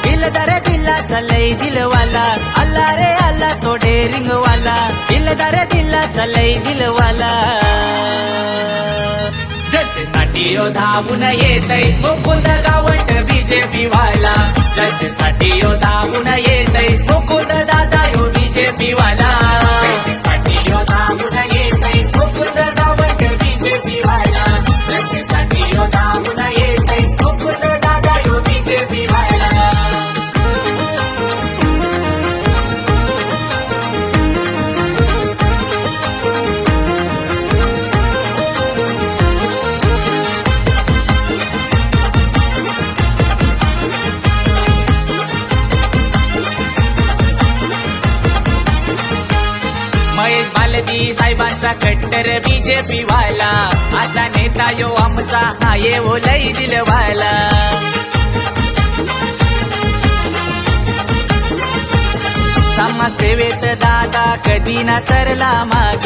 दिलदार दिलाचा लय दिलवाला, अल्ला रे अल्ला तो डेरिंग वाला, दिलदार दिलाचा लय दिलवाला. जनतेसाठी यो धावून येतय मुकुंद गावंड बीजेपी वाला, जनतेसाठी यो धावून येतय मुकुंद दादा यो बीजेपी वाला. जनतेसाठी यो धावून येतय मुकुंद गावंड बीजेपी वाला, जनतेसाठी यो धावून येतय मुकुंद दादा यो बीजेपी वाला. महेश बालदी साहेबांचा कट्टर बीजेपी वाला, असा नेता यो आमचा हा ये ओ लय दिलवाला. समाजसेवेत दादा कधी ना सरला माग,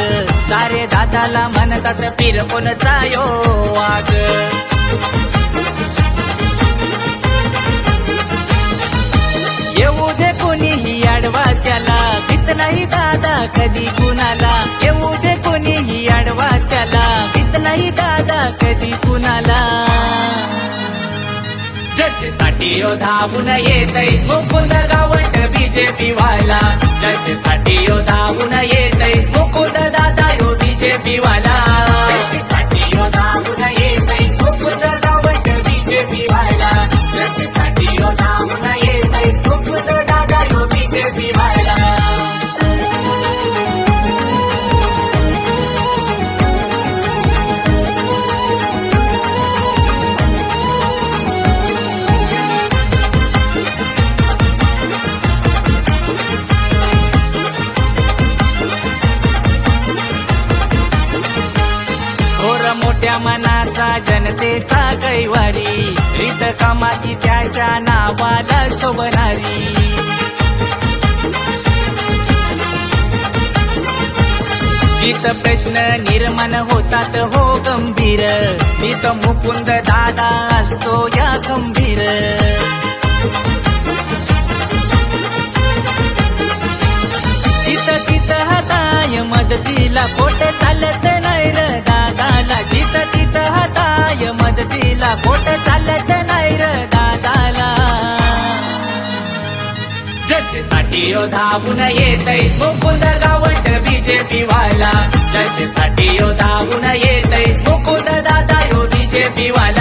सारे दादाला म्हणतात पीर कोणचा यो वाग. येऊ दे कोणीही आडवा त्याला, भीत नाही दादा कधी कुणाला. येऊ दे कोणीही आडवा त्याला, भीत नाही दादा कधी कुणाला. जनतेसाठी यो धावून येतय मुकुंद गावंड बीजेपी वाला, जनतेसाठी यो धावून येतय मुकुंद दादा यो बीजेपी वाला. जनतेसाठी यो धावून येतय मुकुंद गावंड बीजेपी वाला, जनतेसाठी यो धावून येतय मुकुंद दादा यो बीजेपी वाला. थोर मोठ्या मनाचा जनतेचा कैवारी, रीत कामाची त्याच्या नावाला शोभणारी. जित प्रश्न निर्माण होतात हो गंभीर, तिथ मुकुंद दादा असतो या खंबीर. तिथं हाताय मदतीला, खोट चालत नाही र दादाला. तिथं हाताय मदतीला, खोट चालत नाही र दादाला. जनतेसाठी यो धावून येतय मुकुंद गावंड बीजेपी वाला, जनतेसाठी यो धावून येतय मुकुंद दादा यो बीजेपी वाला.